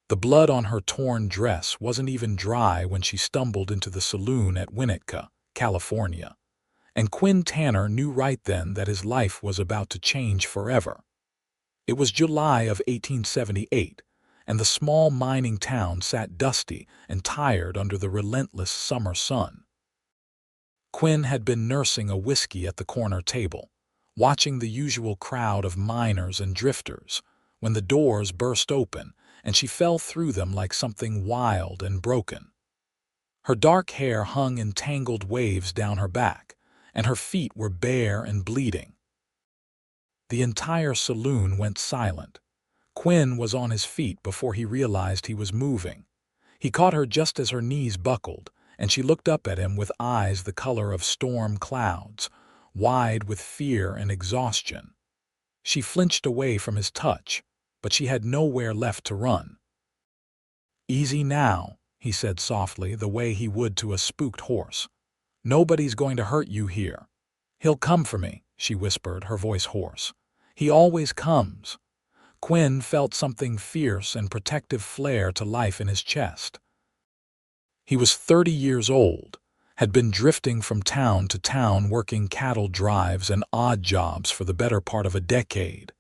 The blood on her torn dress wasn't even dry when she stumbled into the saloon at Winnetka, California. And Quinn Tanner knew right then that his life was about to change forever. It was July of 1878, and the small mining town sat dusty and tired under the relentless summer sun. Quinn had been nursing a whiskey at the corner table, watching the usual crowd of miners and drifters, when the doors burst open and she fell through them like something wild and broken. Her dark hair hung in tangled waves down her back, and her feet were bare and bleeding. The entire saloon went silent. Quinn was on his feet before he realized he was moving. He caught her just as her knees buckled, and she looked up at him with eyes the color of storm clouds, wide with fear and exhaustion. She flinched away from his touch, but she had nowhere left to run. "Easy now," he said softly, the way he would to a spooked horse. "Nobody's going to hurt you here." "He'll come for me," she whispered, her voice hoarse. "He always comes." Quinn felt something fierce and protective flare to life in his chest. He was 30 years old, had been drifting from town to town working cattle drives and odd jobs for the better part of a decade,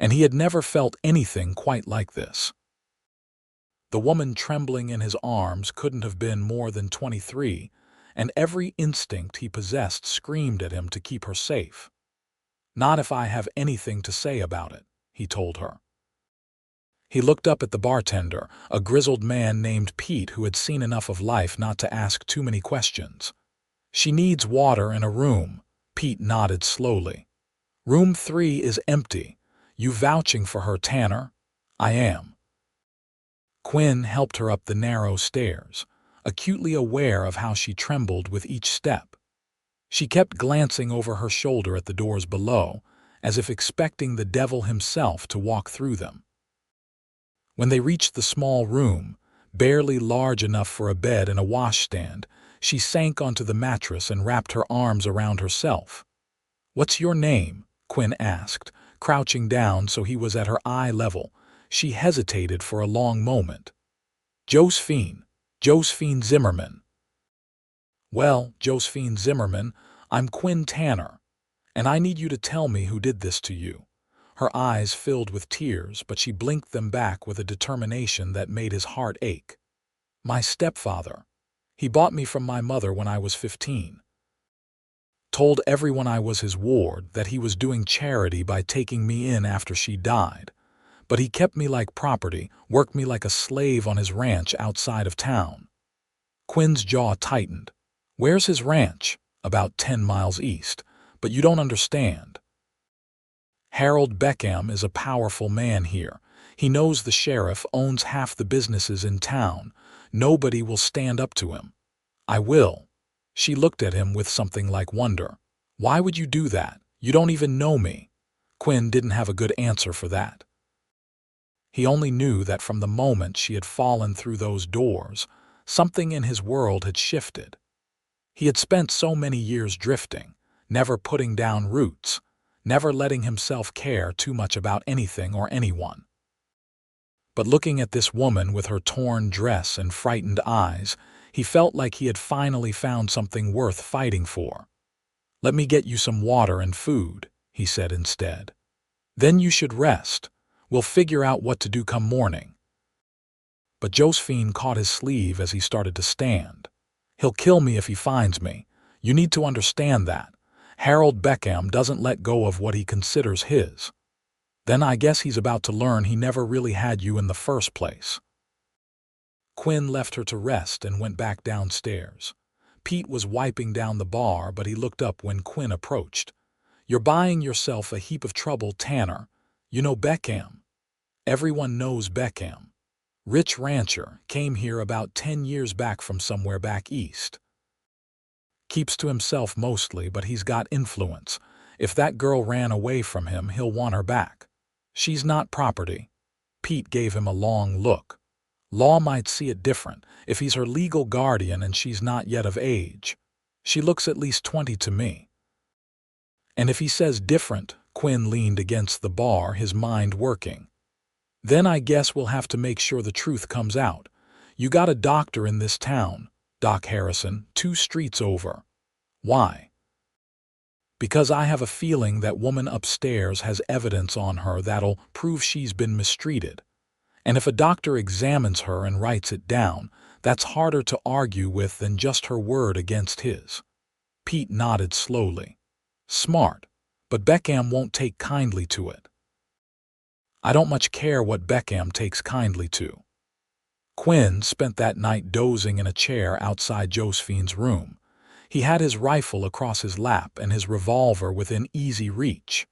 and he had never felt anything quite like this. The woman trembling in his arms couldn't have been more than 23, and every instinct he possessed screamed at him to keep her safe. "Not if I have anything to say about it," he told her. He looked up at the bartender, a grizzled man named Pete who had seen enough of life not to ask too many questions. "She needs water and a room," Pete nodded slowly. "Room 3 is empty. You vouching for her, Tanner?" "I am." Quinn helped her up the narrow stairs, acutely aware of how she trembled with each step. She kept glancing over her shoulder at the doors below, as if expecting the devil himself to walk through them. When they reached the small room, barely large enough for a bed and a washstand, she sank onto the mattress and wrapped her arms around herself. "What's your name?" Quinn asked, crouching down so he was at her eye level. She hesitated for a long moment. "Josephine. Josephine Zimmerman." "Well, Josephine Zimmerman, I'm Quinn Tanner, and I need you to tell me who did this to you." Her eyes filled with tears, but she blinked them back with a determination that made his heart ache. "My stepfather. He bought me from my mother when I was 15. Told everyone I was his ward, that he was doing charity by taking me in after she died. But he kept me like property, worked me like a slave on his ranch outside of town." Quinn's jaw tightened. "Where's his ranch?" "About 10 miles east. But you don't understand. Harold Beckham is a powerful man here. He knows the sheriff, owns half the businesses in town. Nobody will stand up to him." "I will." She looked at him with something like wonder. "Why would you do that? You don't even know me." Quinn didn't have a good answer for that. He only knew that from the moment she had fallen through those doors, something in his world had shifted. He had spent so many years drifting, never putting down roots, never letting himself care too much about anything or anyone. But looking at this woman with her torn dress and frightened eyes, he felt like he had finally found something worth fighting for. "Let me get you some water and food," he said instead. "Then you should rest. We'll figure out what to do come morning." But Josephine caught his sleeve as he started to stand. "He'll kill me if he finds me. You need to understand that. Harold Beckham doesn't let go of what he considers his. Then I guess he's about to learn he never really had you in the first place." Quinn left her to rest and went back downstairs. Pete was wiping down the bar, but he looked up when Quinn approached. "You're buying yourself a heap of trouble, Tanner. You know Beckham?" "Everyone knows Beckham. Rich rancher, came here about 10 years back from somewhere back east. Keeps to himself mostly, but he's got influence. If that girl ran away from him, he'll want her back. She's not property." Pete gave him a long look. "Law might see it different, if he's her legal guardian and she's not yet of age. She looks at least 20 to me." "And if he says different," Quinn leaned against the bar, his mind working. Then I guess we'll have to make sure the truth comes out. You got a doctor in this town, Doc Harrison, 2 streets over. Why? Because I have a feeling that woman upstairs has evidence on her that'll prove she's been mistreated. And if a doctor examines her and writes it down, that's harder to argue with than just her word against his. Pete nodded slowly. Smart, but Beckham won't take kindly to it. I don't much care what Beckham takes kindly to. Quinn spent that night dozing in a chair outside Josephine's room. He had his rifle across his lap and his revolver within easy reach.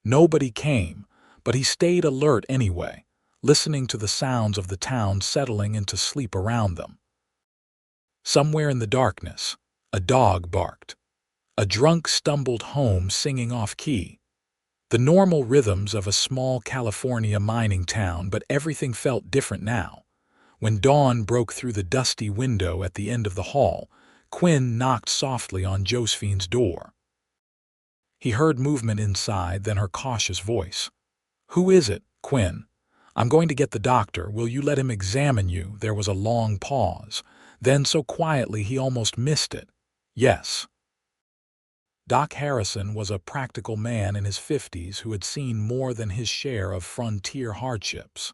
Nobody came, but he stayed alert anyway, listening to the sounds of the town settling into sleep around them. Somewhere in the darkness, a dog barked. A drunk stumbled home singing off-key. The normal rhythms of a small California mining town, but everything felt different now. When dawn broke through the dusty window at the end of the hall, Quinn knocked softly on Josephine's door. He heard movement inside, then her cautious voice. "Who is it, Quinn? I'm going to get the doctor. Will you let him examine you?" There was a long pause. Then so quietly he almost missed it. "Yes." Doc Harrison was a practical man in his 50s who had seen more than his share of frontier hardships.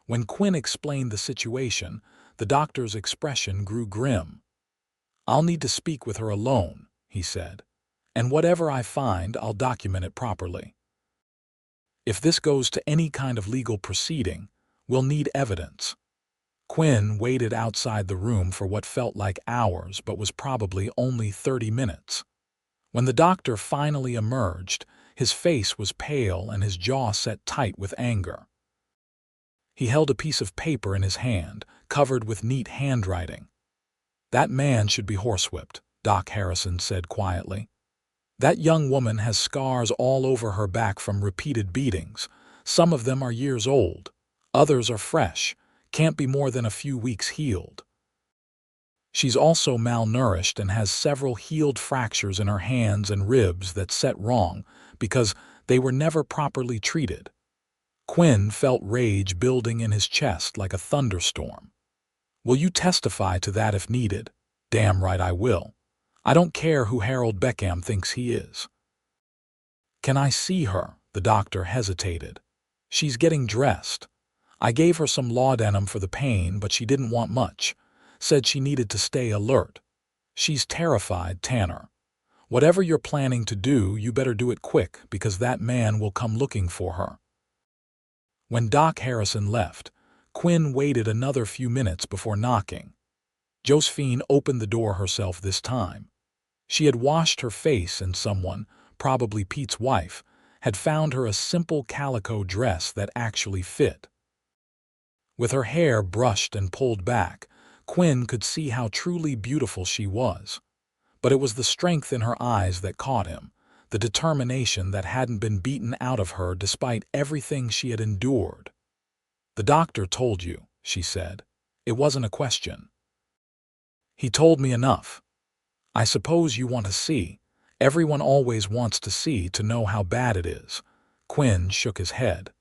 When Quinn explained the situation, the doctor's expression grew grim. "I'll need to speak with her alone," he said. "And whatever I find, I'll document it properly. If this goes to any kind of legal proceeding, we'll need evidence." Quinn waited outside the room for what felt like hours but was probably only 30 minutes. When the doctor finally emerged, his face was pale and his jaw set tight with anger. He held a piece of paper in his hand, covered with neat handwriting. "That man should be horsewhipped," Doc Harrison said quietly. "That young woman has scars all over her back from repeated beatings. Some of them are years old. Others are fresh, can't be more than a few weeks healed. She's also malnourished and has several healed fractures in her hands and ribs that set wrong because they were never properly treated." Quinn felt rage building in his chest like a thunderstorm. "Will you testify to that if needed?" "Damn right I will. I don't care who Harold Beckham thinks he is." "Can I see her?" The doctor hesitated. "She's getting dressed. I gave her some laudanum for the pain, but she didn't want much. Said she needed to stay alert. She's terrified, Tanner. Whatever you're planning to do, you better do it quick, because that man will come looking for her." When Doc Harrison left, Quinn waited another few minutes before knocking. Josephine opened the door herself this time. She had washed her face and someone, probably Pete's wife, had found her a simple calico dress that actually fit. With her hair brushed and pulled back, Quinn could see how truly beautiful she was. But it was the strength in her eyes that caught him, the determination that hadn't been beaten out of her despite everything she had endured. "The doctor told you," she said. "It wasn't a question." "He told me enough. I suppose you want to see. Everyone always wants to see to know how bad it is." Quinn shook his head.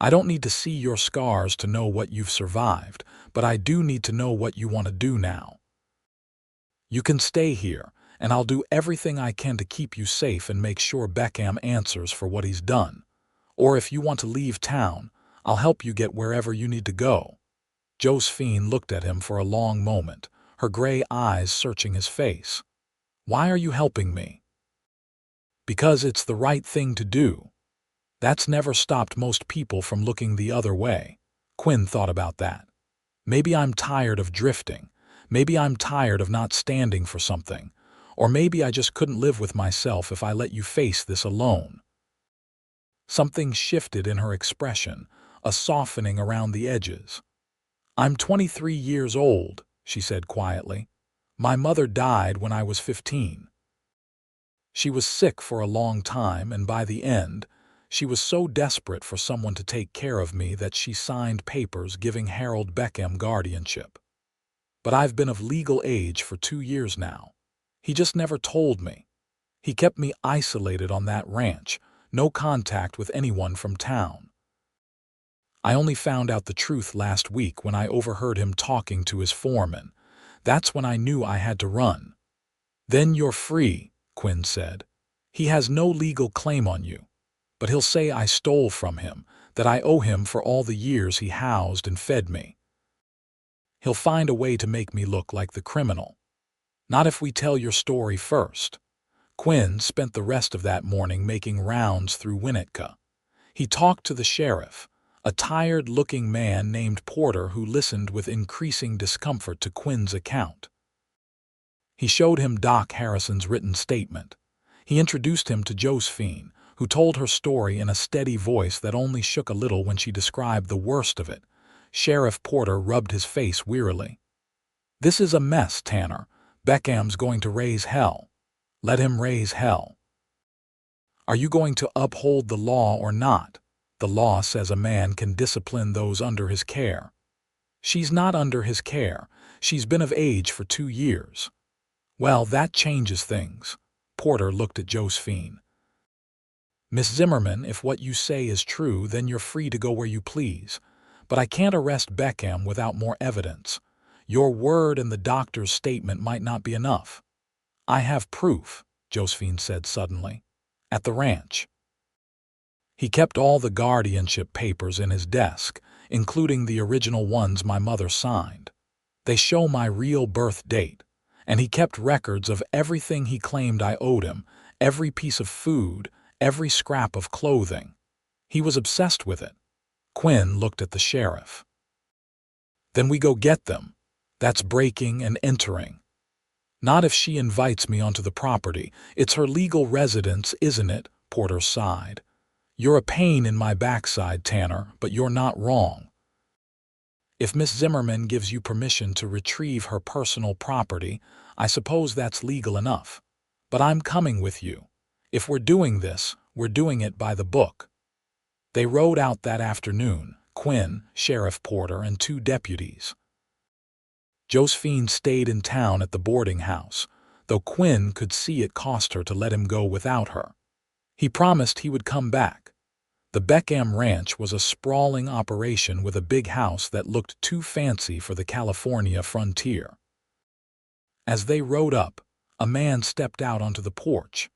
"I don't need to see your scars to know what you've survived, but I do need to know what you want to do now. You can stay here, and I'll do everything I can to keep you safe and make sure Beckham answers for what he's done. Or if you want to leave town, I'll help you get wherever you need to go." Josephine looked at him for a long moment, her gray eyes searching his face. "Why are you helping me?" "Because it's the right thing to do. That's never stopped most people from looking the other way." Quinn thought about that. "Maybe I'm tired of drifting. Maybe I'm tired of not standing for something. Or maybe I just couldn't live with myself if I let you face this alone." Something shifted in her expression, a softening around the edges. "I'm 23 years old," she said quietly. "My mother died when I was 15. She was sick for a long time, and by the end, she was so desperate for someone to take care of me that she signed papers giving Harold Beckham guardianship. But I've been of legal age for 2 years now. He just never told me. He kept me isolated on that ranch, no contact with anyone from town. I only found out the truth last week when I overheard him talking to his foreman. That's when I knew I had to run." "Then you're free," Quinn said. "He has no legal claim on you, but he'll say I stole from him, that I owe him for all the years he housed and fed me. He'll find a way to make me look like the criminal. Not if we tell your story first." Quinn spent the rest of that morning making rounds through Winnetka. He talked to the sheriff, a tired-looking man named Porter who listened with increasing discomfort to Quinn's account. He showed him Doc Harrison's written statement. He introduced him to Josephine, who told her story in a steady voice that only shook a little when she described the worst of it. Sheriff Porter rubbed his face wearily. "This is a mess, Tanner. Beckham's going to raise hell. Let him raise hell. Are you going to uphold the law or not? The law says a man can discipline those under his care." "She's not under his care. She's been of age for 2 years." "Well, that changes things." Porter looked at Josephine. "Miss Zimmerman, if what you say is true, then you're free to go where you please. But I can't arrest Beckham without more evidence. Your word and the doctor's statement might not be enough." "I have proof," Josephine said suddenly. "At the ranch." He kept all the guardianship papers in his desk, including the original ones my mother signed. They show my real birth date, and he kept records of everything he claimed I owed him, every piece of food, every scrap of clothing. He was obsessed with it. Quinn looked at the sheriff. "Then we go get them. That's breaking and entering." "Not if she invites me onto the property. It's her legal residence, isn't it?" Porter sighed. "You're a pain in my backside, Tanner, but you're not wrong. If Miss Zimmerman gives you permission to retrieve her personal property, I suppose that's legal enough. But I'm coming with you. If we're doing this, we're doing it by the book." They rode out that afternoon, Quinn, Sheriff Porter, and 2 deputies. Josephine stayed in town at the boarding house, though Quinn could see it cost her to let him go without her. He promised he would come back. The Beckham Ranch was a sprawling operation with a big house that looked too fancy for the California frontier. As they rode up, a man stepped out onto the porch.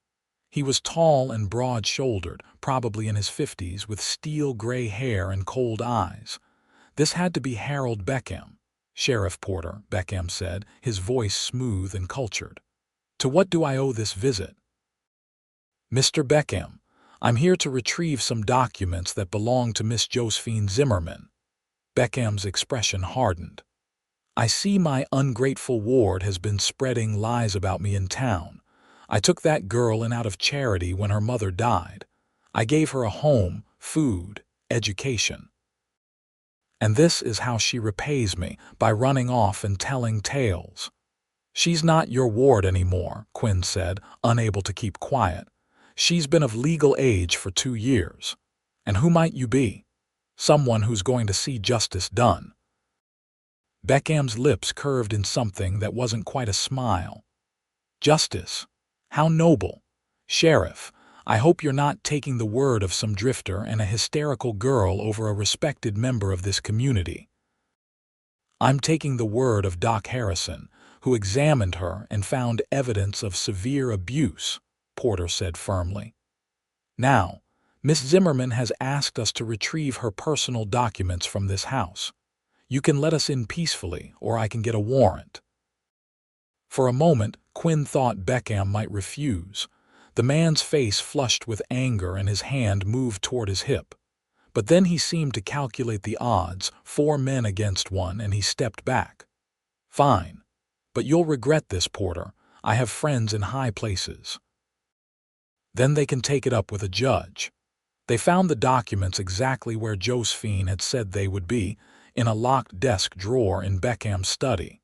He was tall and broad-shouldered, probably in his 50s, with steel-gray hair and cold eyes. "This had to be Harold Beckham." "Sheriff Porter," Beckham said, his voice smooth and cultured. "To what do I owe this visit?" "Mr. Beckham, I'm here to retrieve some documents that belong to Miss Josephine Zimmerman." Beckham's expression hardened. "I see my ungrateful ward has been spreading lies about me in town. I took that girl in out of charity when her mother died. I gave her a home, food, education. And this is how she repays me, by running off and telling tales." "She's not your ward anymore," Quinn said, unable to keep quiet. "She's been of legal age for 2 years. And who might you be? Someone who's going to see justice done." Beckham's lips curved in something that wasn't quite a smile. "Justice? How noble. Sheriff, I hope you're not taking the word of some drifter and a hysterical girl over a respected member of this community." "I'm taking the word of Doc Harrison, who examined her and found evidence of severe abuse," Porter said firmly. "Now, Miss Zimmerman has asked us to retrieve her personal documents from this house. You can let us in peacefully, or I can get a warrant." For a moment, Quinn thought Beckham might refuse. The man's face flushed with anger and his hand moved toward his hip. But then he seemed to calculate the odds, 4 men against 1, and he stepped back. "Fine. But you'll regret this, Porter. I have friends in high places." Then they can take it up with a judge. They found the documents exactly where Josephine had said they would be, in a locked desk drawer in Beckham's study.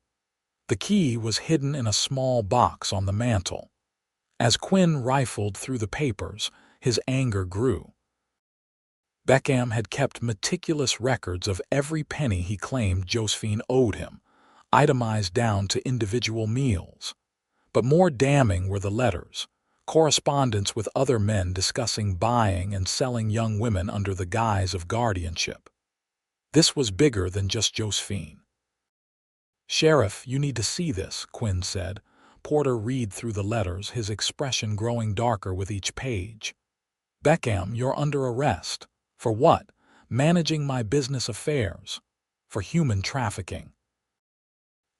The key was hidden in a small box on the mantel. As Quinn rifled through the papers, his anger grew. Beckham had kept meticulous records of every penny he claimed Josephine owed him, itemized down to individual meals. But more damning were the letters, correspondence with other men discussing buying and selling young women under the guise of guardianship. This was bigger than just Josephine. "Sheriff, you need to see this," Quinn said. Porter read through the letters, his expression growing darker with each page. "Beckham, you're under arrest. For what? Managing my business affairs. For human trafficking.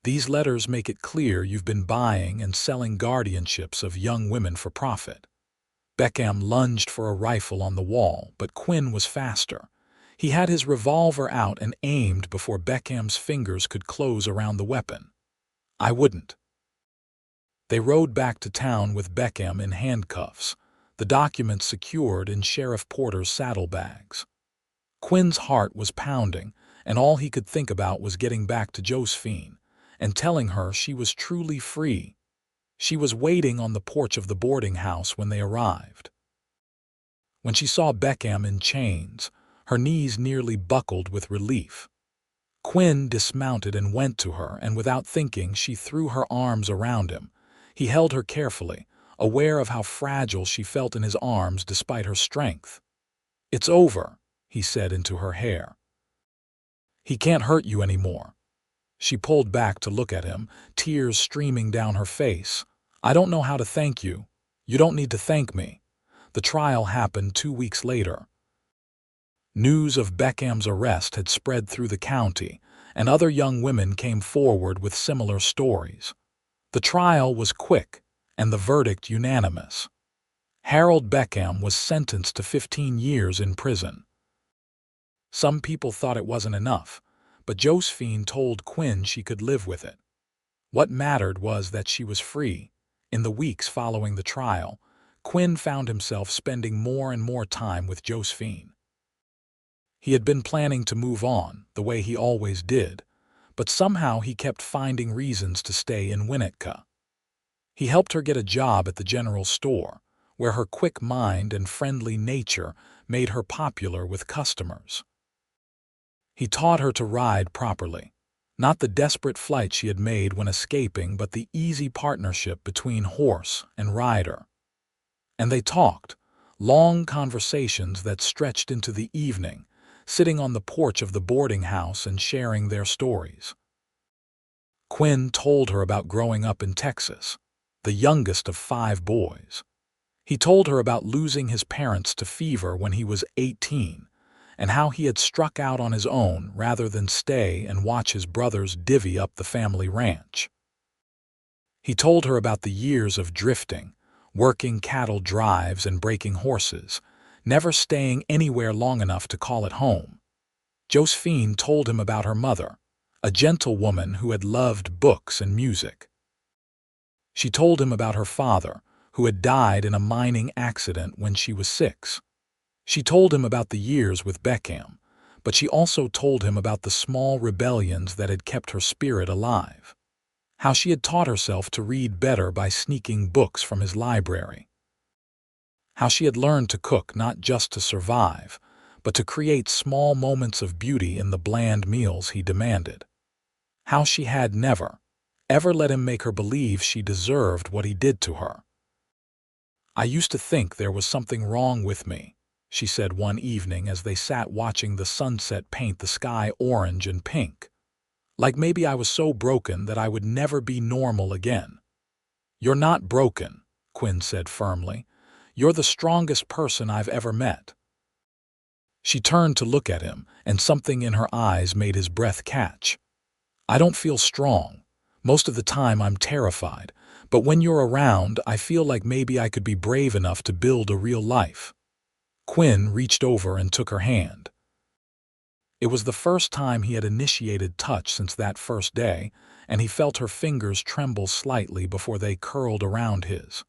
These letters make it clear you've been buying and selling guardianships of young women for profit." Beckham lunged for a rifle on the wall, but Quinn was faster. He had his revolver out and aimed before Beckham's fingers could close around the weapon. "I wouldn't." They rode back to town with Beckham in handcuffs, the documents secured in Sheriff Porter's saddlebags. Quinn's heart was pounding, and all he could think about was getting back to Josephine and telling her she was truly free. She was waiting on the porch of the boarding house when they arrived. When she saw Beckham in chains, her knees nearly buckled with relief. Quinn dismounted and went to her, and without thinking, she threw her arms around him. He held her carefully, aware of how fragile she felt in his arms despite her strength. "It's over," he said into her hair. "He can't hurt you anymore." She pulled back to look at him, tears streaming down her face. "I don't know how to thank you." "You don't need to thank me." The trial happened 2 weeks later. News of Beckham's arrest had spread through the county, and other young women came forward with similar stories. The trial was quick, and the verdict unanimous. Harold Beckham was sentenced to 15 years in prison. Some people thought it wasn't enough, but Josephine told Quinn she could live with it. What mattered was that she was free. In the weeks following the trial, Quinn found himself spending more and more time with Josephine. He had been planning to move on, the way he always did, but somehow he kept finding reasons to stay in Winnetka. He helped her get a job at the general store, where her quick mind and friendly nature made her popular with customers. He taught her to ride properly, not the desperate flight she had made when escaping, but the easy partnership between horse and rider. And they talked, long conversations that stretched into the evening, sitting on the porch of the boarding house and sharing their stories. Quinn told her about growing up in Texas, the youngest of 5 boys. He told her about losing his parents to fever when he was 18, and how he had struck out on his own rather than stay and watch his brothers divvy up the family ranch. He told her about the years of drifting, working cattle drives and breaking horses, never staying anywhere long enough to call it home. Josephine told him about her mother, a gentle woman who had loved books and music. She told him about her father, who had died in a mining accident when she was 6. She told him about the years with Beckham, but she also told him about the small rebellions that had kept her spirit alive. How she had taught herself to read better by sneaking books from his library. How she had learned to cook not just to survive, but to create small moments of beauty in the bland meals he demanded. How she had never, ever let him make her believe she deserved what he did to her. "I used to think there was something wrong with me," she said one evening as they sat watching the sunset paint the sky orange and pink. "Like maybe I was so broken that I would never be normal again." "You're not broken," Quinn said firmly. "You're the strongest person I've ever met." She turned to look at him, and something in her eyes made his breath catch. "I don't feel strong. Most of the time I'm terrified, but when you're around, I feel like maybe I could be brave enough to build a real life." Quinn reached over and took her hand. It was the first time he had initiated touch since that first day, and he felt her fingers tremble slightly before they curled around his.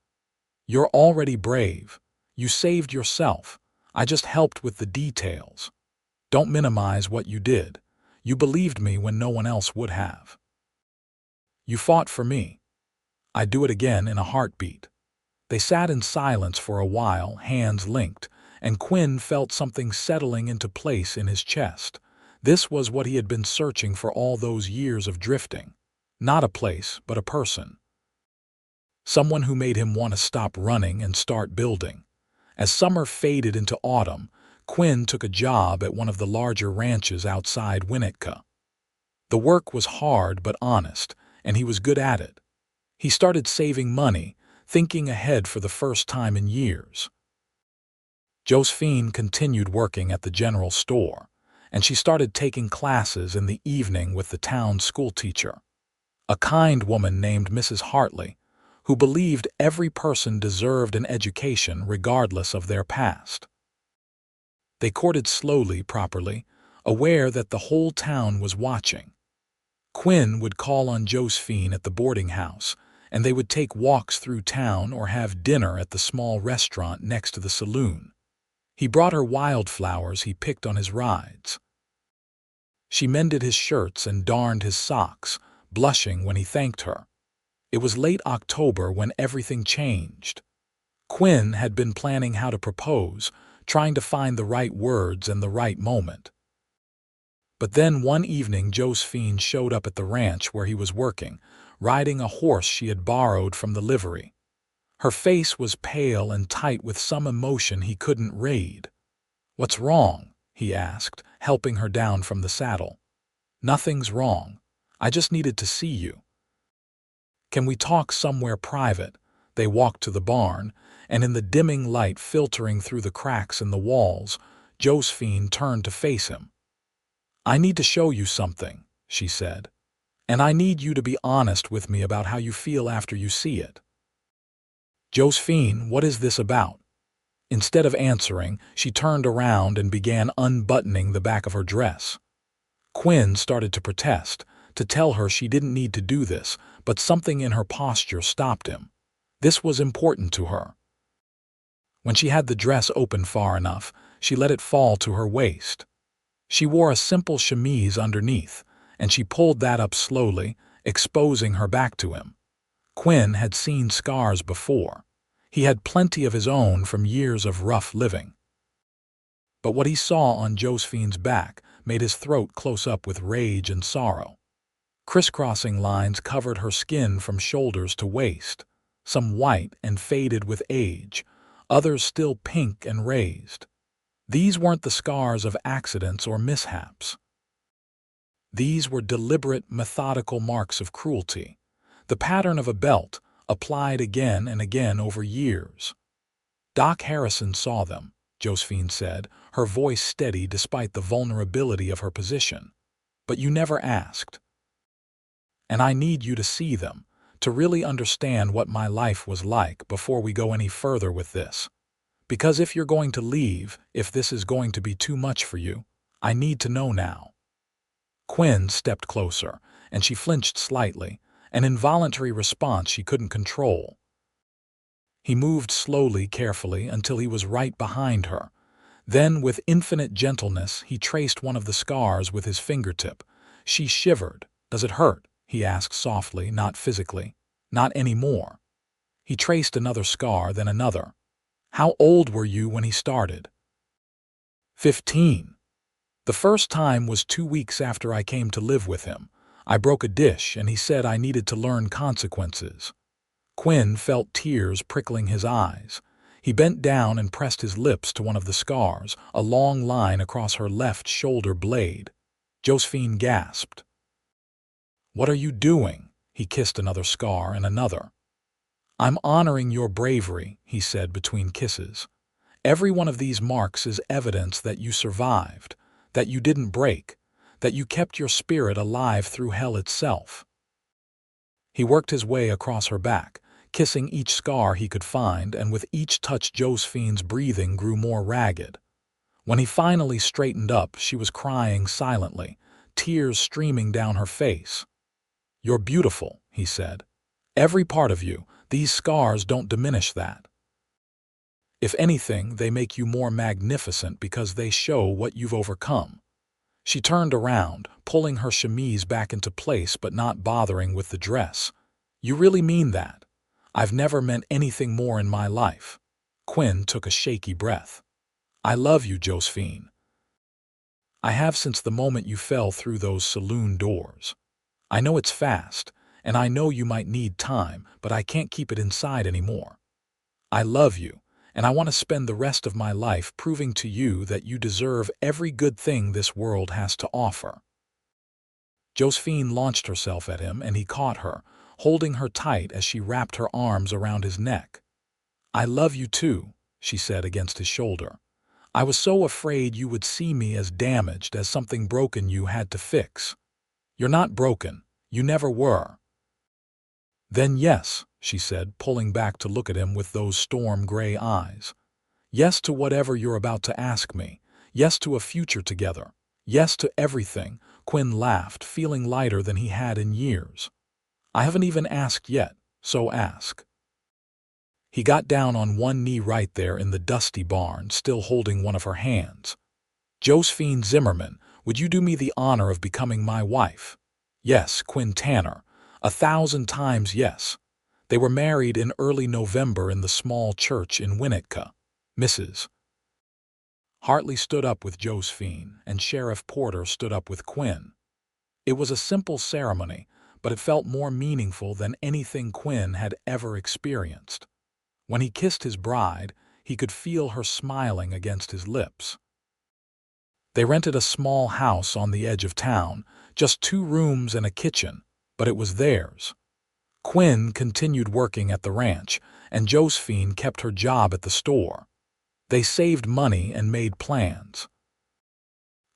"You're already brave. You saved yourself. I just helped with the details. Don't minimize what you did. You believed me when no one else would have. You fought for me. I'd do it again in a heartbeat." They sat in silence for a while, hands linked, and Quinn felt something settling into place in his chest. This was what he had been searching for all those years of drifting. Not a place, but a person. Someone who made him want to stop running and start building. As summer faded into autumn, Quinn took a job at one of the larger ranches outside Winnetka. The work was hard but honest, and he was good at it. He started saving money, thinking ahead for the first time in years. Josephine continued working at the general store, and she started taking classes in the evening with the town schoolteacher, a kind woman named Mrs. Hartley, who believed every person deserved an education regardless of their past. They courted slowly, properly, aware that the whole town was watching. Quinn would call on Josephine at the boarding house, and they would take walks through town or have dinner at the small restaurant next to the saloon. He brought her wildflowers he picked on his rides. She mended his shirts and darned his socks, blushing when he thanked her. It was late October when everything changed. Quinn had been planning how to propose, trying to find the right words and the right moment. But then one evening Josephine showed up at the ranch where he was working, riding a horse she had borrowed from the livery. Her face was pale and tight with some emotion he couldn't read. "What's wrong?" he asked, helping her down from the saddle. "Nothing's wrong. I just needed to see you." "Can we talk somewhere private?" They walked to the barn, and in the dimming light filtering through the cracks in the walls, Josephine turned to face him. "I need to show you something," she said, "and I need you to be honest with me about how you feel after you see it." "Josephine, what is this about?" Instead of answering, she turned around and began unbuttoning the back of her dress. Quinn started to protest, to tell her she didn't need to do this, but something in her posture stopped him. This was important to her. When she had the dress open far enough, she let it fall to her waist. She wore a simple chemise underneath, and she pulled that up slowly, exposing her back to him. Quinn had seen scars before. He had plenty of his own from years of rough living. But what he saw on Josephine's back made his throat close up with rage and sorrow. Crisscrossing lines covered her skin from shoulders to waist, some white and faded with age, others still pink and raised. These weren't the scars of accidents or mishaps. These were deliberate, methodical marks of cruelty, the pattern of a belt, applied again and again over years. "Doc Harrison saw them," Josephine said, her voice steady despite the vulnerability of her position. "But you never asked. And I need you to see them, to really understand what my life was like before we go any further with this. Because if you're going to leave, if this is going to be too much for you, I need to know now." Quinn stepped closer, and she flinched slightly, an involuntary response she couldn't control. He moved slowly, carefully, until he was right behind her. Then, with infinite gentleness, he traced one of the scars with his fingertip. She shivered. "Does it hurt?" he asked softly, not physically. "Not anymore." He traced another scar, then another. "How old were you when he started?" 15. "The first time was 2 weeks after I came to live with him. I broke a dish, and he said I needed to learn consequences." Quinn felt tears prickling his eyes. He bent down and pressed his lips to one of the scars, a long line across her left shoulder blade. Josephine gasped. "What are you doing?" He kissed another scar and another. "I'm honoring your bravery," he said between kisses. "Every one of these marks is evidence that you survived, that you didn't break, that you kept your spirit alive through hell itself." He worked his way across her back, kissing each scar he could find, and with each touch Josephine's breathing grew more ragged. When he finally straightened up, she was crying silently, tears streaming down her face. "You're beautiful," he said. "Every part of you. These scars don't diminish that. If anything, they make you more magnificent because they show what you've overcome." She turned around, pulling her chemise back into place but not bothering with the dress. "You really mean that? I've never meant anything more in my life." Quinn took a shaky breath. "I love you, Josephine. I have since the moment you fell through those saloon doors. I know it's fast, and I know you might need time, but I can't keep it inside anymore. I love you, and I want to spend the rest of my life proving to you that you deserve every good thing this world has to offer." Josephine launched herself at him, and he caught her, holding her tight as she wrapped her arms around his neck. "I love you too," she said against his shoulder. "I was so afraid you would see me as damaged, as something broken you had to fix. You're not broken. You never were." "Then yes," she said, pulling back to look at him with those storm-gray eyes. "Yes to whatever you're about to ask me. Yes to a future together. Yes to everything." Quinn laughed, feeling lighter than he had in years. "I haven't even asked yet, so ask." He got down on one knee right there in the dusty barn, still holding one of her hands. "Josephine Zimmerman, would you do me the honor of becoming my wife?" "Yes, Quinn Tanner. 1,000 times yes." They were married in early November in the small church in Winnetka. Mrs. Hartley stood up with Josephine, and Sheriff Porter stood up with Quinn. It was a simple ceremony, but it felt more meaningful than anything Quinn had ever experienced. When he kissed his bride, he could feel her smiling against his lips. They rented a small house on the edge of town, just 2 rooms and a kitchen, but it was theirs. Quinn continued working at the ranch, and Josephine kept her job at the store. They saved money and made plans.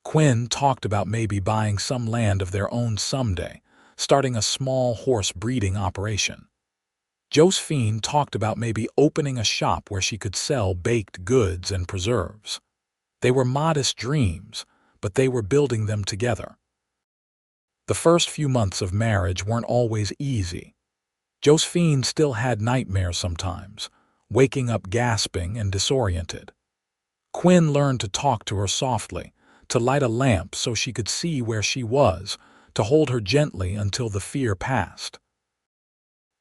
Quinn talked about maybe buying some land of their own someday, starting a small horse breeding operation. Josephine talked about maybe opening a shop where she could sell baked goods and preserves. They were modest dreams, but they were building them together. The first few months of marriage weren't always easy. Josephine still had nightmares sometimes, waking up gasping and disoriented. Quinn learned to talk to her softly, to light a lamp so she could see where she was, to hold her gently until the fear passed.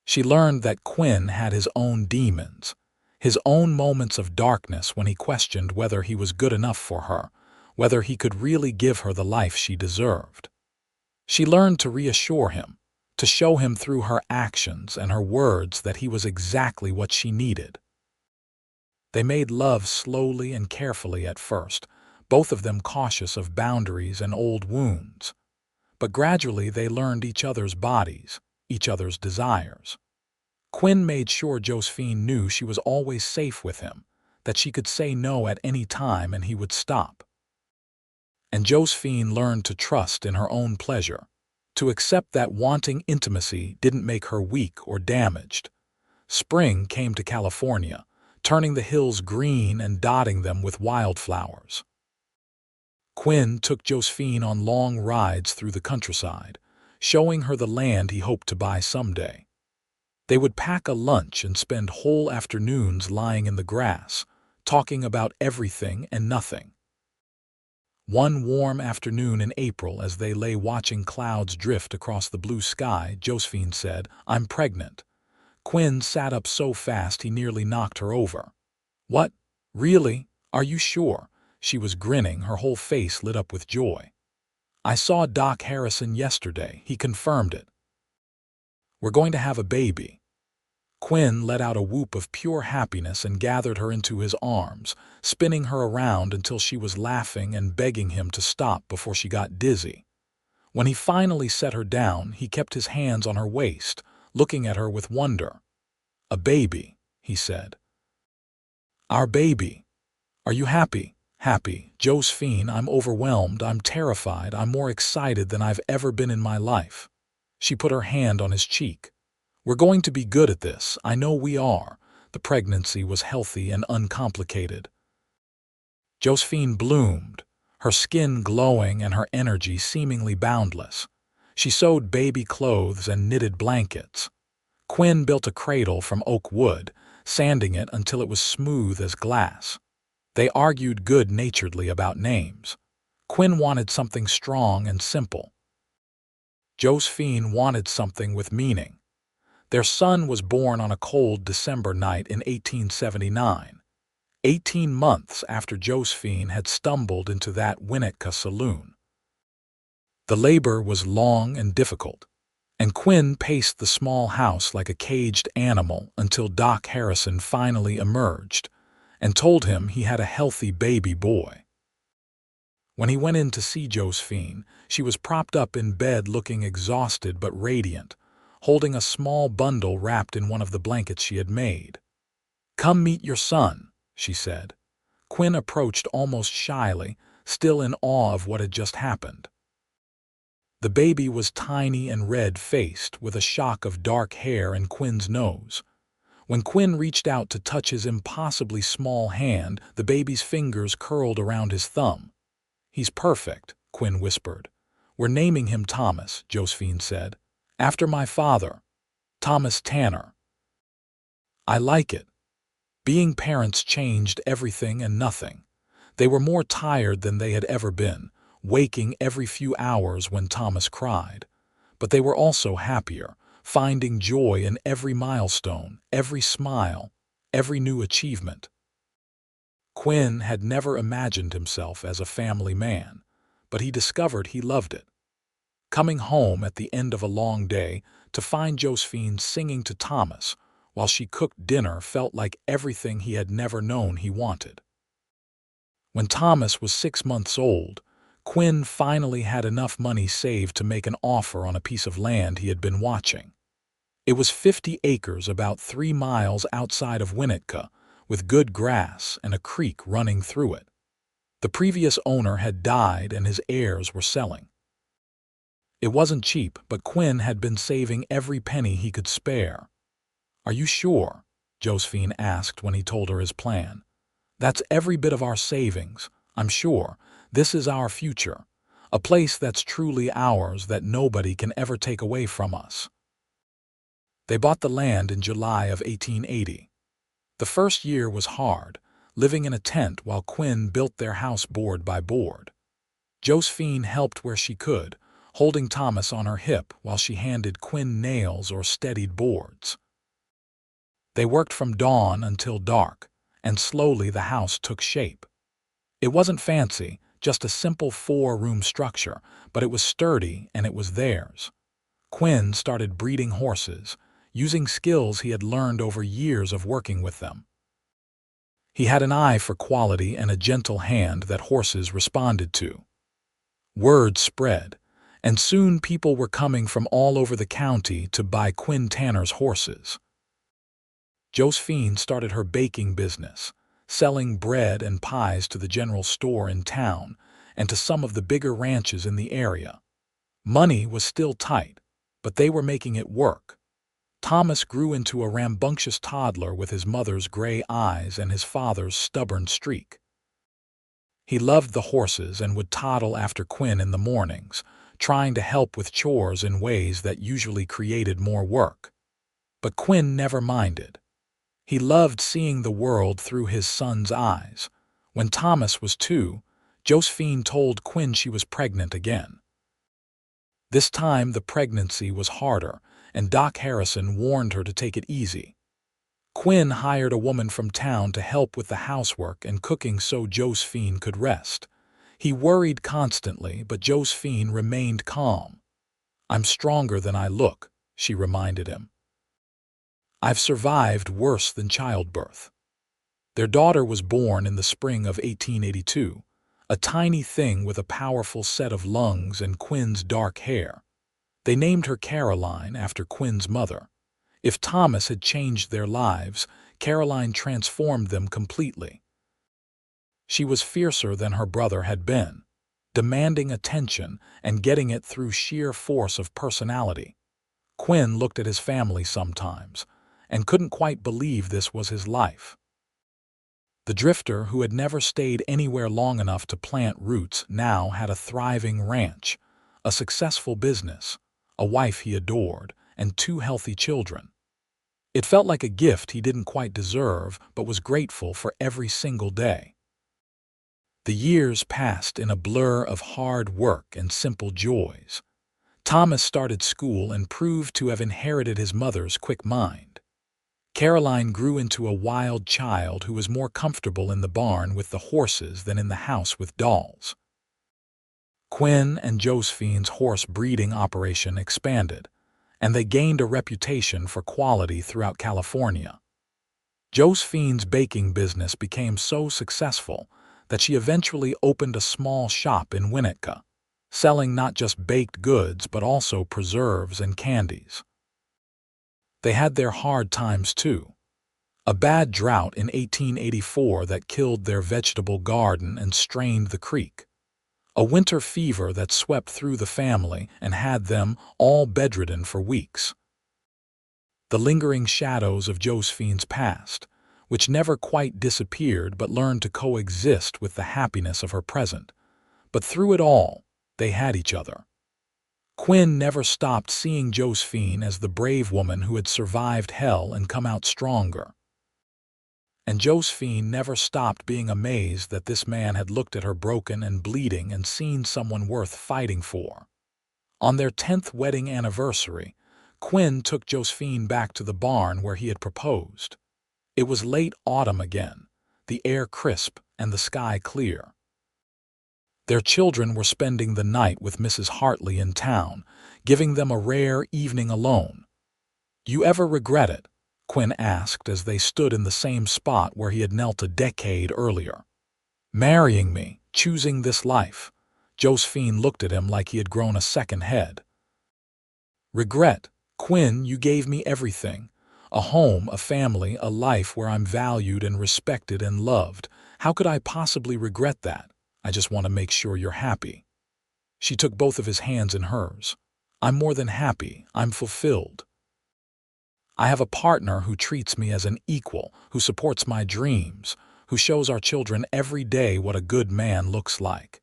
She learned that Quinn had his own demons, his own moments of darkness when he questioned whether he was good enough for her, whether he could really give her the life she deserved. She learned to reassure him, to show him through her actions and her words that he was exactly what she needed. They made love slowly and carefully at first, both of them cautious of boundaries and old wounds. But gradually they learned each other's bodies, each other's desires. Quinn made sure Josephine knew she was always safe with him, that she could say no at any time and he would stop. And Josephine learned to trust in her own pleasure, to accept that wanting intimacy didn't make her weak or damaged. Spring came to California, turning the hills green and dotting them with wildflowers. Quinn took Josephine on long rides through the countryside, showing her the land he hoped to buy someday. They would pack a lunch and spend whole afternoons lying in the grass, talking about everything and nothing. One warm afternoon in April, as they lay watching clouds drift across the blue sky, Josephine said, "I'm pregnant." Quinn sat up so fast he nearly knocked her over. "What? Really? Are you sure?" She was grinning, her whole face lit up with joy. "I saw Doc Harrison yesterday. He confirmed it. We're going to have a baby." Quinn let out a whoop of pure happiness and gathered her into his arms, spinning her around until she was laughing and begging him to stop before she got dizzy. When he finally set her down, he kept his hands on her waist, looking at her with wonder. "A baby," he said. "Our baby. Are you happy?" "Happy, Josephine. I'm overwhelmed. I'm terrified. I'm more excited than I've ever been in my life." She put her hand on his cheek. "We're going to be good at this. I know we are." The pregnancy was healthy and uncomplicated. Josephine bloomed, her skin glowing and her energy seemingly boundless. She sewed baby clothes and knitted blankets. Quinn built a cradle from oak wood, sanding it until it was smooth as glass. They argued good-naturedly about names. Quinn wanted something strong and simple. Josephine wanted something with meaning. Their son was born on a cold December night in 1879, 18 months after Josephine had stumbled into that Winnetka saloon. The labor was long and difficult, and Quinn paced the small house like a caged animal until Doc Harrison finally emerged, and told him he had a healthy baby boy. When he went in to see Josephine, she was propped up in bed looking exhausted but radiant, holding a small bundle wrapped in one of the blankets she had made. "Come meet your son," she said. Quinn approached almost shyly, still in awe of what had just happened. The baby was tiny and red-faced, with a shock of dark hair and Quinn's nose. When Quinn reached out to touch his impossibly small hand, the baby's fingers curled around his thumb. "He's perfect," Quinn whispered. "We're naming him Thomas," Josephine said. "After my father, Thomas Tanner." "I like it." Being parents changed everything and nothing. They were more tired than they had ever been, waking every few hours when Thomas cried. But they were also happier, finding joy in every milestone, every smile, every new achievement. Quinn had never imagined himself as a family man, but he discovered he loved it. Coming home at the end of a long day to find Josephine singing to Thomas while she cooked dinner felt like everything he had never known he wanted. When Thomas was 6 months old, Quinn finally had enough money saved to make an offer on a piece of land he had been watching. It was 50 acres about 3 miles outside of Winnetka, with good grass and a creek running through it. The previous owner had died and his heirs were selling. It wasn't cheap, but Quinn had been saving every penny he could spare. "Are you sure?" Josephine asked when he told her his plan. "That's every bit of our savings, I'm sure. This is our future, a place that's truly ours that nobody can ever take away from us." They bought the land in July of 1880. The first year was hard, living in a tent while Quinn built their house board by board. Josephine helped where she could, holding Thomas on her hip while she handed Quinn nails or steadied boards. They worked from dawn until dark, and slowly the house took shape. It wasn't fancy, just a simple 4-room structure, but it was sturdy and it was theirs. Quinn started breeding horses, using skills he had learned over years of working with them. He had an eye for quality and a gentle hand that horses responded to. Word spread, and soon people were coming from all over the county to buy Quinn Tanner's horses. Josephine started her baking business, selling bread and pies to the general store in town and to some of the bigger ranches in the area. Money was still tight, but they were making it work. Thomas grew into a rambunctious toddler with his mother's gray eyes and his father's stubborn streak. He loved the horses and would toddle after Quinn in the mornings, trying to help with chores in ways that usually created more work. But Quinn never minded. He loved seeing the world through his son's eyes. When Thomas was 2, Josephine told Quinn she was pregnant again. This time the pregnancy was harder, and Doc Harrison warned her to take it easy. Quinn hired a woman from town to help with the housework and cooking so Josephine could rest. He worried constantly, but Josephine remained calm. "I'm stronger than I look," she reminded him. "I've survived worse than childbirth." Their daughter was born in the spring of 1882, a tiny thing with a powerful set of lungs and Quinn's dark hair. They named her Caroline after Quinn's mother. If Thomas had changed their lives, Caroline transformed them completely. She was fiercer than her brother had been, demanding attention and getting it through sheer force of personality. Quinn looked at his family sometimes and couldn't quite believe this was his life. The drifter, who had never stayed anywhere long enough to plant roots, now had a thriving ranch, a successful business, a wife he adored, and 2 healthy children. It felt like a gift he didn't quite deserve, but was grateful for every single day. The years passed in a blur of hard work and simple joys. Thomas started school and proved to have inherited his mother's quick mind. Caroline grew into a wild child who was more comfortable in the barn with the horses than in the house with dolls. Quinn and Josephine's horse breeding operation expanded, and they gained a reputation for quality throughout California. Josephine's baking business became so successful that she eventually opened a small shop in Winnetka, selling not just baked goods but also preserves and candies. They had their hard times too. A bad drought in 1884 that killed their vegetable garden and strained the creek. A winter fever that swept through the family and had them all bedridden for weeks. The lingering shadows of Josephine's past, which never quite disappeared but learned to coexist with the happiness of her present. But through it all, they had each other. Quinn never stopped seeing Josephine as the brave woman who had survived hell and come out stronger. And Josephine never stopped being amazed that this man had looked at her broken and bleeding and seen someone worth fighting for. On their 10th wedding anniversary, Quinn took Josephine back to the barn where he had proposed. It was late autumn again, the air crisp and the sky clear. Their children were spending the night with Mrs. Hartley in town, giving them a rare evening alone. "You ever regret it?" Quinn asked as they stood in the same spot where he had knelt a decade earlier. "Marrying me, choosing this life." Josephine looked at him like he had grown a second head. "Regret? Quinn, you gave me everything. A home, a family, a life where I'm valued and respected and loved. How could I possibly regret that? I just want to make sure you're happy." She took both of his hands in hers. "I'm more than happy. I'm fulfilled. I have a partner who treats me as an equal, who supports my dreams, who shows our children every day what a good man looks like.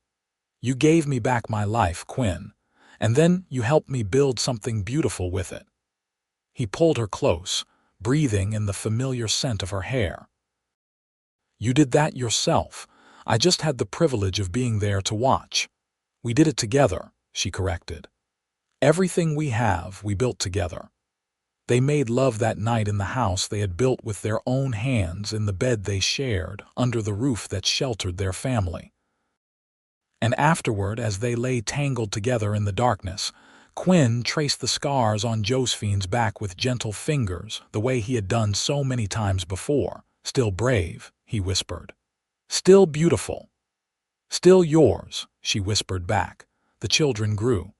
You gave me back my life, Quinn, and then you helped me build something beautiful with it." He pulled her close, breathing in the familiar scent of her hair. "You did that yourself. I just had the privilege of being there to watch." "We did it together," she corrected. "Everything we have, we built together." They made love that night in the house they had built with their own hands, in the bed they shared, under the roof that sheltered their family. And afterward, as they lay tangled together in the darkness, Quinn traced the scars on Josephine's back with gentle fingers, the way he had done so many times before. "Still brave," he whispered. "Still beautiful." "Still yours," she whispered back. The children grew.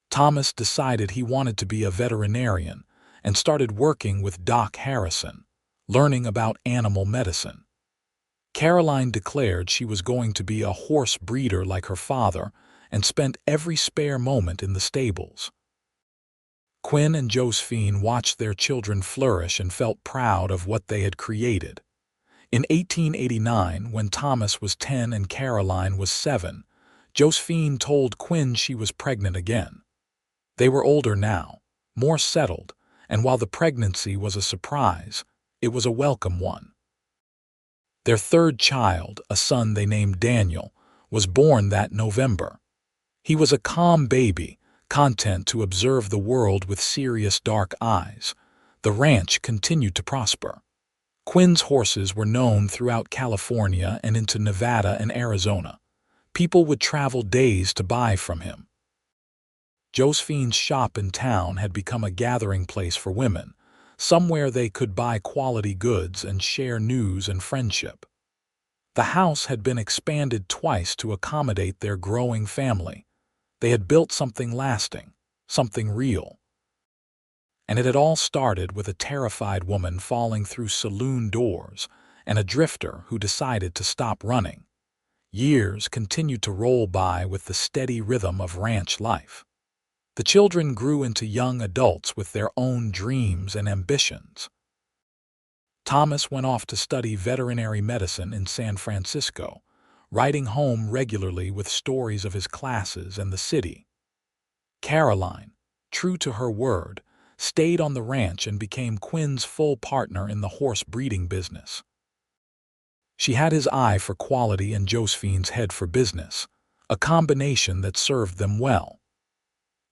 Thomas decided he wanted to be a veterinarian and started working with Doc Harrison, learning about animal medicine. Caroline declared she was going to be a horse breeder like her father and spent every spare moment in the stables. Quinn and Josephine watched their children flourish and felt proud of what they had created. In 1889, when Thomas was 10 and Caroline was 7, Josephine told Quinn she was pregnant again. They were older now, more settled, and while the pregnancy was a surprise, it was a welcome one. Their third child, a son they named Daniel, was born that November. He was a calm baby, content to observe the world with serious dark eyes. The ranch continued to prosper. Quinn's horses were known throughout California and into Nevada and Arizona. People would travel days to buy from him. Josephine's shop in town had become a gathering place for women, somewhere they could buy quality goods and share news and friendship. The house had been expanded twice to accommodate their growing family. They had built something lasting, something real. And it had all started with a terrified woman falling through saloon doors and a drifter who decided to stop running. Years continued to roll by with the steady rhythm of ranch life. The children grew into young adults with their own dreams and ambitions. Thomas went off to study veterinary medicine in San Francisco, writing home regularly with stories of his classes and the city. Caroline, true to her word, stayed on the ranch and became Quinn's full partner in the horse breeding business. She had his eye for quality and Josephine's head for business, a combination that served them well.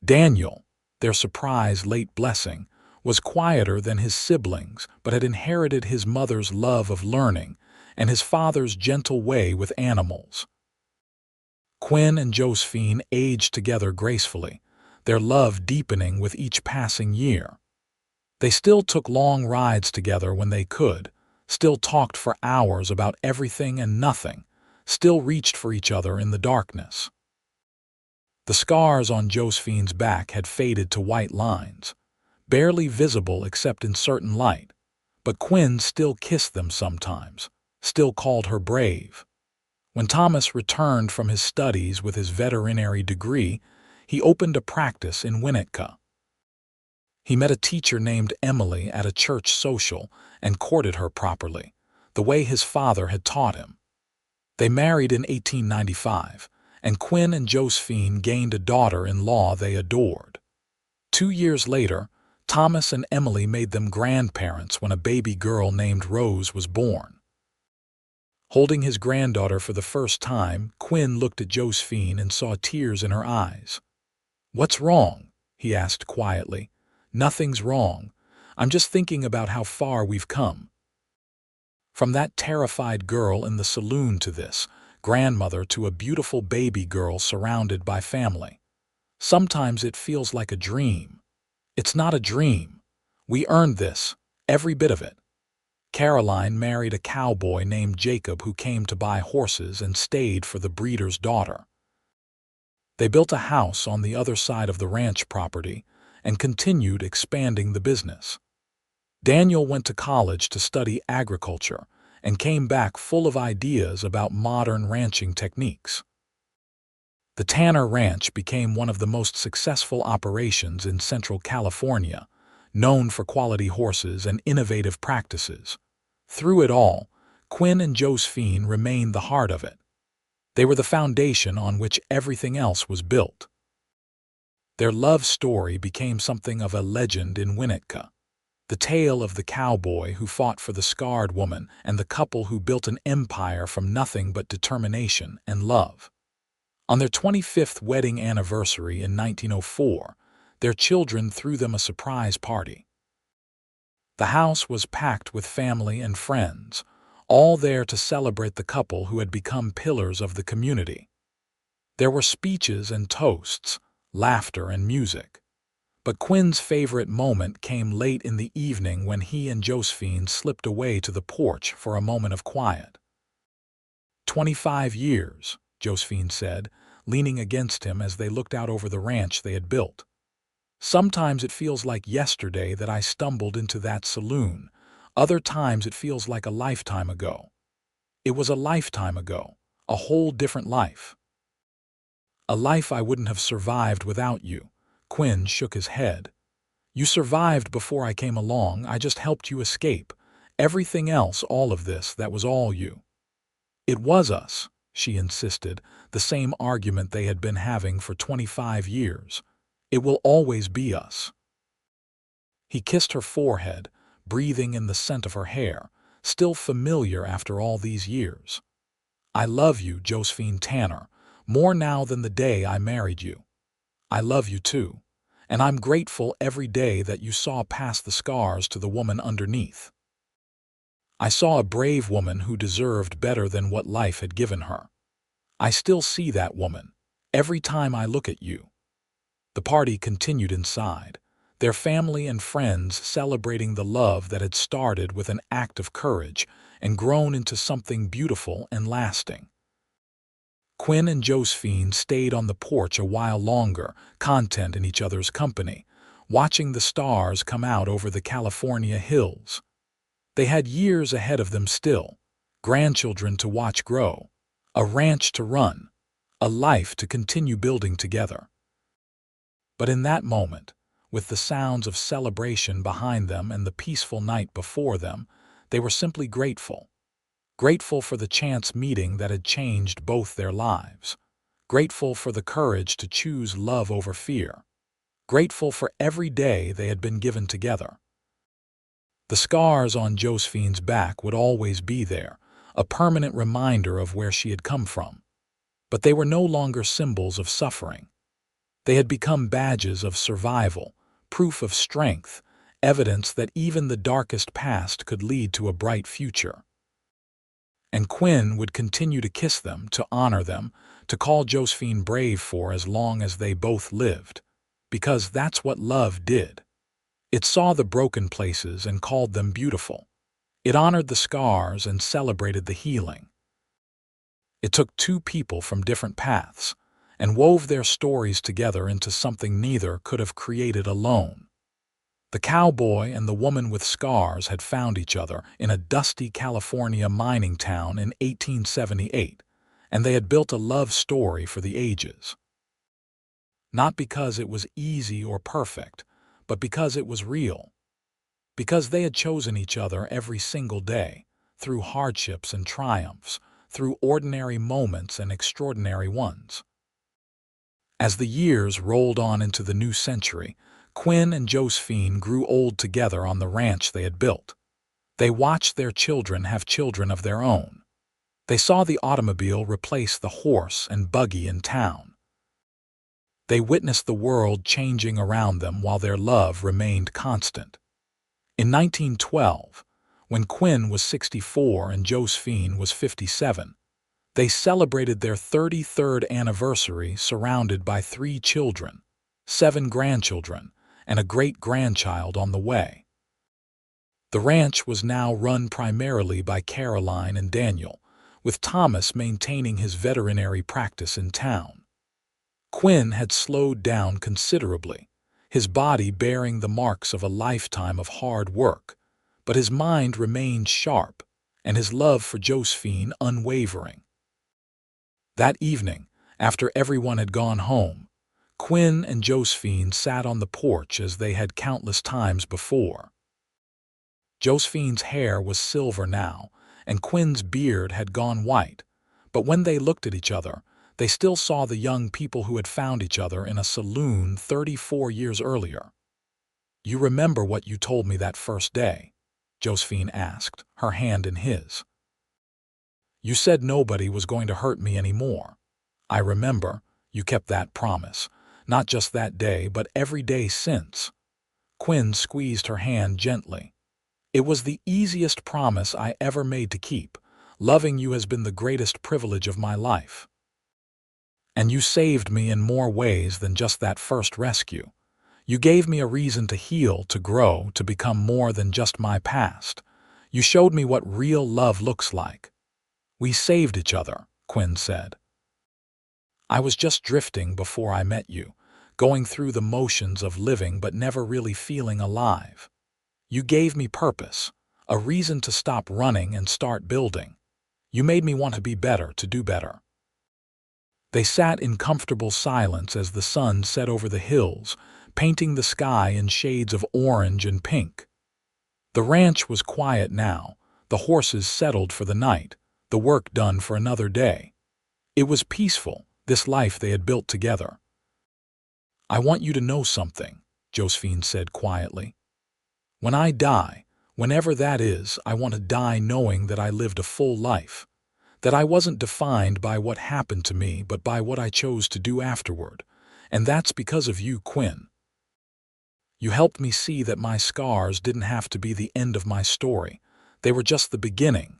Daniel, their surprise late blessing, was quieter than his siblings but had inherited his mother's love of learning and his father's gentle way with animals. Quinn and Josephine aged together gracefully, their love deepening with each passing year. They still took long rides together when they could, still talked for hours about everything and nothing, still reached for each other in the darkness. The scars on Josephine's back had faded to white lines, barely visible except in certain light, but Quinn still kissed them sometimes, still called her brave. When Thomas returned from his studies with his veterinary degree, he opened a practice in Winnetka. He met a teacher named Emily at a church social and courted her properly, the way his father had taught him. They married in 1895, and Quinn and Josephine gained a daughter-in-law they adored. 2 years later, Thomas and Emily made them grandparents when a baby girl named Rose was born. Holding his granddaughter for the first time, Quinn looked at Josephine and saw tears in her eyes. "What's wrong?" he asked quietly. "Nothing's wrong. I'm just thinking about how far we've come." From that terrified girl in the saloon to this, grandmother to a beautiful baby girl surrounded by family. Sometimes it feels like a dream. It's not a dream. We earned this, every bit of it. Caroline married a cowboy named Jacob who came to buy horses and stayed for the breeder's daughter. They built a house on the other side of the ranch property and continued expanding the business. Daniel went to college to study agriculture and came back full of ideas about modern ranching techniques. The Tanner Ranch became one of the most successful operations in Central California, known for quality horses and innovative practices. Through it all, Quinn and Josephine remained the heart of it. They were the foundation on which everything else was built. Their love story became something of a legend in Winnetka. The tale of the cowboy who fought for the scarred woman and the couple who built an empire from nothing but determination and love. On their 25th wedding anniversary in 1904, their children threw them a surprise party. The house was packed with family and friends, all there to celebrate the couple who had become pillars of the community. There were speeches and toasts, laughter and music. But Quinn's favorite moment came late in the evening when he and Josephine slipped away to the porch for a moment of quiet. 25 years, Josephine said, leaning against him as they looked out over the ranch they had built. Sometimes it feels like yesterday that I stumbled into that saloon. Other times it feels like a lifetime ago. It was a lifetime ago, a whole different life. A life I wouldn't have survived without you. Quinn shook his head. You survived before I came along. I just helped you escape. Everything else, all of this, that was all you. It was us, she insisted, the same argument they had been having for 25 years. It will always be us. He kissed her forehead, breathing in the scent of her hair, still familiar after all these years. I love you, Josephine Tanner, more now than the day I married you. I love you too, and I'm grateful every day that you saw past the scars to the woman underneath. I saw a brave woman who deserved better than what life had given her. I still see that woman, every time I look at you. The party continued inside, their family and friends celebrating the love that had started with an act of courage and grown into something beautiful and lasting. Quinn and Josephine stayed on the porch a while longer, content in each other's company, watching the stars come out over the California hills. They had years ahead of them still, grandchildren to watch grow, a ranch to run, a life to continue building together. But in that moment, with the sounds of celebration behind them and the peaceful night before them, they were simply grateful. Grateful for the chance meeting that had changed both their lives. Grateful for the courage to choose love over fear. Grateful for every day they had been given together. The scars on Josephine's back would always be there, a permanent reminder of where she had come from. But they were no longer symbols of suffering. They had become badges of survival, proof of strength, evidence that even the darkest past could lead to a bright future. And Quinn would continue to kiss them, to honor them, to call Josephine brave for as long as they both lived, because that's what love did. It saw the broken places and called them beautiful. It honored the scars and celebrated the healing. It took two people from different paths and wove their stories together into something neither could have created alone. The cowboy and the woman with scars had found each other in a dusty California mining town in 1878, and they had built a love story for the ages. Not because it was easy or perfect, but because it was real. Because they had chosen each other every single day, through hardships and triumphs, through ordinary moments and extraordinary ones. As the years rolled on into the new century, Quinn and Josephine grew old together on the ranch they had built. They watched their children have children of their own. They saw the automobile replace the horse and buggy in town. They witnessed the world changing around them while their love remained constant. In 1912, when Quinn was 64 and Josephine was 57, they celebrated their 33rd anniversary surrounded by 3 children, 7 grandchildren, and a great-grandchild on the way. The ranch was now run primarily by Caroline and Daniel, with Thomas maintaining his veterinary practice in town. Quinn had slowed down considerably, his body bearing the marks of a lifetime of hard work, but his mind remained sharp and his love for Josephine unwavering. That evening, after everyone had gone home, Quinn and Josephine sat on the porch as they had countless times before. Josephine's hair was silver now, and Quinn's beard had gone white, but when they looked at each other, they still saw the young people who had found each other in a saloon 34 years earlier. "You remember what you told me that first day?" Josephine asked, her hand in his. "You said nobody was going to hurt me anymore. I remember, you kept that promise, not just that day but every day since." Quinn squeezed her hand gently. "It was the easiest promise I ever made to keep. Loving you has been the greatest privilege of my life. And you saved me in more ways than just that first rescue. You gave me a reason to heal, to grow, to become more than just my past. You showed me what real love looks like." "We saved each other," Quinn said. "I was just drifting before I met you, going through the motions of living but never really feeling alive. You gave me purpose, a reason to stop running and start building. You made me want to be better, to do better." They sat in comfortable silence as the sun set over the hills, painting the sky in shades of orange and pink. The ranch was quiet now, the horses settled for the night, the work done for another day. It was peaceful, this life they had built together. "I want you to know something," Josephine said quietly. "When I die, whenever that is, I want to die knowing that I lived a full life, that I wasn't defined by what happened to me but by what I chose to do afterward, and that's because of you, Quinn. You helped me see that my scars didn't have to be the end of my story, they were just the beginning."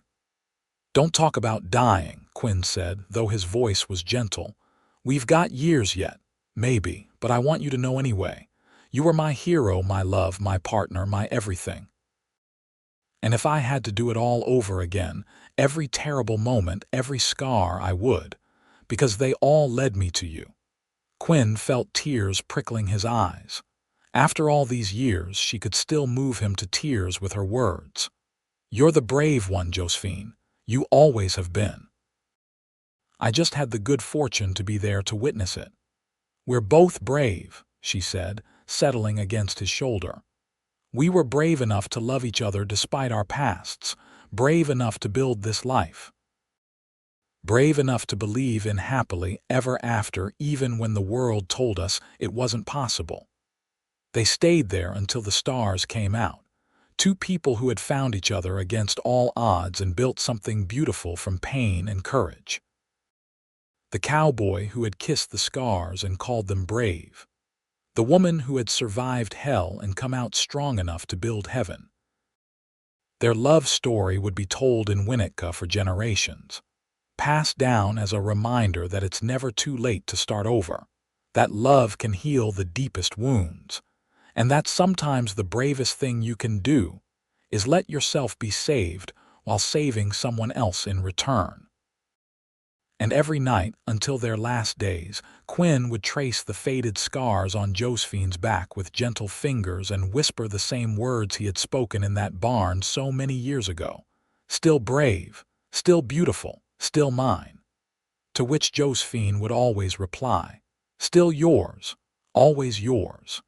"Don't talk about dying," Quinn said, though his voice was gentle. "We've got years yet, maybe, but I want you to know anyway. You were my hero, my love, my partner, my everything. And if I had to do it all over again, every terrible moment, every scar, I would, because they all led me to you." Quinn felt tears prickling his eyes. After all these years, she could still move him to tears with her words. "You're the brave one, Josephine. You always have been. I just had the good fortune to be there to witness it." "We're both brave," she said, settling against his shoulder. "We were brave enough to love each other despite our pasts, brave enough to build this life. Brave enough to believe in happily ever after even when the world told us it wasn't possible." They stayed there until the stars came out. Two people who had found each other against all odds and built something beautiful from pain and courage. The cowboy who had kissed the scars and called them brave. The woman who had survived hell and come out strong enough to build heaven. Their love story would be told in Winnetka for generations, passed down as a reminder that it's never too late to start over, that love can heal the deepest wounds, And that sometimes the bravest thing you can do is let yourself be saved while saving someone else in return. And every night, until their last days, Quinn would trace the faded scars on Josephine's back with gentle fingers and whisper the same words he had spoken in that barn so many years ago. "Still brave, still beautiful, still mine." To which Josephine would always reply, "Still yours, always yours."